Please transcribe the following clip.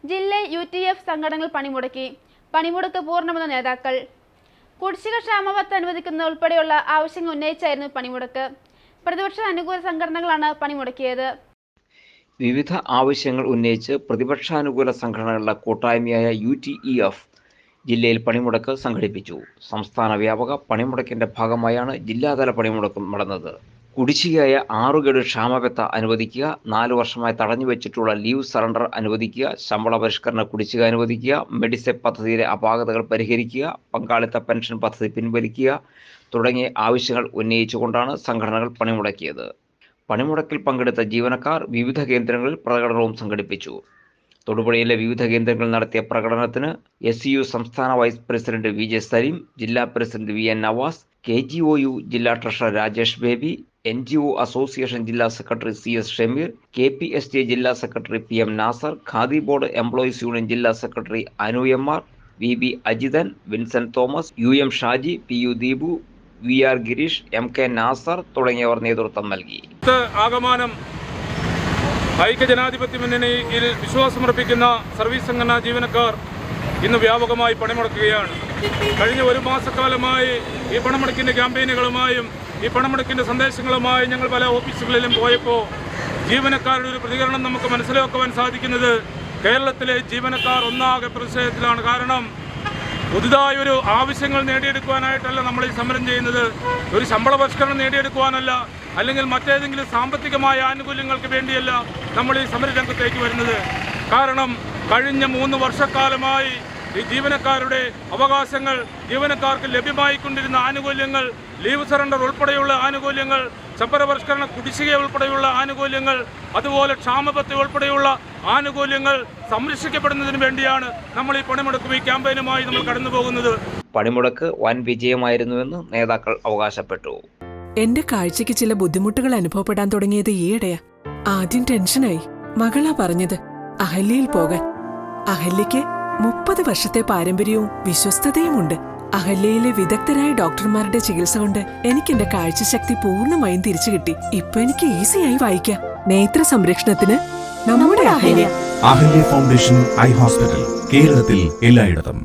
ജില്ലയിൽ UTF സംഘടനകൾ പണിമുടക്കി. പണിമുടക്ക് പൂർണ്ണമെന്ന നേതാക്കൾ. കുടിശ്ശിക ക്ഷാമബത്ത അനുവദിക്കുന്നത് ഉൾപ്പെടെയുള്ള ആവശ്യങ്ങൾ ഉന്നയിച്ചായിരുന്നു പണിമുടക്ക്. പ്രതിപക്ഷ അനുകൂല സംഘടനകളാണ് പണിമുടക്കിയത്. വിവിധ ആവശ്യങ്ങൾ ഉന്നയിച്ച് പ്രതിപക്ഷാനുകൂല സംഘടനകളുടെ കൂട്ടായ്മയായ UTEF ജില്ലയിൽ പണിമുടക്ക് സംഘടിപ്പിച്ചു. സംസ്ഥാന വ്യാപക പണിമുടക്കിന്റെ ഭാഗമായാണ് ജില്ലാതല പണിമുടക്ക് നടന്നത്. കുടിശ്ശികയായ 6 ഗഡു ക്ഷാമബത്ത അനുവദിക്കുക, 4 വർഷമായി തടഞ്ഞുവെച്ചിട്ടുള്ള ലീവ് സറണ്ടർ അനുവദിക്കുക, ശമ്പള പരിഷ്കരണ കുടിശ്ശിക അനുവദിക്കുക, മെഡിസെപ് പദ്ധതിയിലെ അപാകതകൾ പരിഹരിക്കുക, പങ്കാളിത്ത പെൻഷൻ പദ്ധതി പിൻവലിക്കുക തുടങ്ങിയ ആവശ്യങ്ങൾ ഉന്നയിച്ചുകൊണ്ടാണ് സംഘടനകൾ പണിമുടക്കിയത്. പണിമുടക്കിൽ പങ്കെടുത്ത ജീവനക്കാർ വിവിധ കേന്ദ്രങ്ങളിൽ പ്രകടനവും സംഘടിപ്പിച്ചു. തൊടുപുഴയിലെ വിവിധ കേന്ദ്രങ്ങളിൽ നടത്തിയ പ്രകടനത്തിന് SCU സംസ്ഥാന വൈസ് പ്രസിഡന്റ് VJ സലീം, ജില്ലാ പ്രസിഡന്റ് VN നവാസ്, KGOU ജില്ലാ treasurer Rajesh Baby, NGO association ജില്ലാ സെക്രട്ടറി CS ഷമീർ, KPSJ ജില്ലാ secretary PM Nasar, Khadi board employees union ജില്ലാ secretary Anu MR, VB Ajithan, Vincent Thomas, UM Shaji, PU Deepu, VR Girish, MK Nasar തുടങ്ങിയവർ നേതൃത്വം നൽകി. ആഗമനം ഐക്യജനാധിപത്യ മുന്നണിയിൽ വിശ്വാസമർപ്പിക്കുന്ന സർവീസ് സംഘടനാ ജീവനക്കാർ ഇന്ന് വ്യാപകമായി പണിമുടക്കുകയാണ്. കഴിഞ്ഞ 1 മാസക്കാലമായി ഈ പണിമുടക്കിൻ്റെ ക്യാമ്പയിനുകളുമായും ഈ പണിമുടക്കിൻ്റെ സന്ദേശങ്ങളുമായി ഞങ്ങൾ പല ഓഫീസുകളിലും പോയപ്പോൾ ജീവനക്കാരുടെ ഒരു പ്രതികരണം നമുക്ക് മനസ്സിലാക്കുവാൻ സാധിക്കുന്നത് കേരളത്തിലെ ജീവനക്കാർ ഒന്നാകെ പ്രതിഷേധത്തിലാണ്. കാരണം പുതുതായൊരു ആവശ്യങ്ങൾ നേടിയെടുക്കുവാനായിട്ടല്ല നമ്മൾ ഈ സമരം ചെയ്യുന്നത്. ഒരു ശമ്പള പരിഷ്കരണം നേടിയെടുക്കുവാനല്ല, അല്ലെങ്കിൽ മറ്റേതെങ്കിലും സാമ്പത്തികമായ ആനുകൂല്യങ്ങൾക്ക് വേണ്ടിയല്ല നമ്മൾ ഈ സമരരംഗത്തേക്ക് വരുന്നത്. കാരണം കഴിഞ്ഞ 3 വർഷക്കാലമായി ഈ ജീവനക്കാരുടെ അവകാശങ്ങൾ, ജീവനക്കാർക്ക് ലഭ്യമായിക്കൊണ്ടിരുന്ന ആനുകൂല്യങ്ങൾ, ലീവ് സറണ്ടർ ഉൾപ്പെടെയുള്ള ആനുകൂല്യങ്ങൾ, ശമ്പള പരിഷ്കരണ കുടിശ്ശിക ഉൾപ്പെടെയുള്ള ആനുകൂല്യങ്ങൾ, അതുപോലെ ക്ഷാമബത്ത ഉൾപ്പെടെയുള്ള ആനുകൂല്യങ്ങൾ സംരക്ഷിക്കപ്പെടുന്നതിന് വേണ്ടിയാണ് നമ്മൾ ഈ പണിമുടക്കും ഈ ക്യാമ്പയിനുമായി നമ്മൾ കടന്നു പോകുന്നത്. പണിമുടക്ക് വൻ വിജയമായിരുന്നുവെന്ന് നേതാക്കൾ അവകാശപ്പെട്ടു. എന്റെ കാഴ്ചയ്ക്ക് ചില ബുദ്ധിമുട്ടുകൾ അനുഭവപ്പെടാൻ തുടങ്ങിയത് ഈയിടെയാ. ആദ്യം ടെൻഷനായി. മകളാ പറഞ്ഞത് അഹല്യയിൽ പോകാൻ. അഹല്യയ്ക്ക് 30 വർഷത്തെ പാരമ്പര്യവും വിശ്വസ്തതയുമുണ്ട്. അഹല്യയിലെ വിദഗ്ധരായ ഡോക്ടർമാരുടെ ചികിത്സ കൊണ്ട് എനിക്ക് എന്റെ കാഴ്ചശക്തി പൂർണ്ണമായും തിരിച്ചു കിട്ടി. ഇപ്പൊ എനിക്ക് ഈസിയായി വായിക്കാം. നേത്ര സംരക്ഷണത്തിന് നമ്മുടെ Ahalya. Ahalya foundation eye hospital, കേരളത്തിൽ എല്ലായിടത്തും.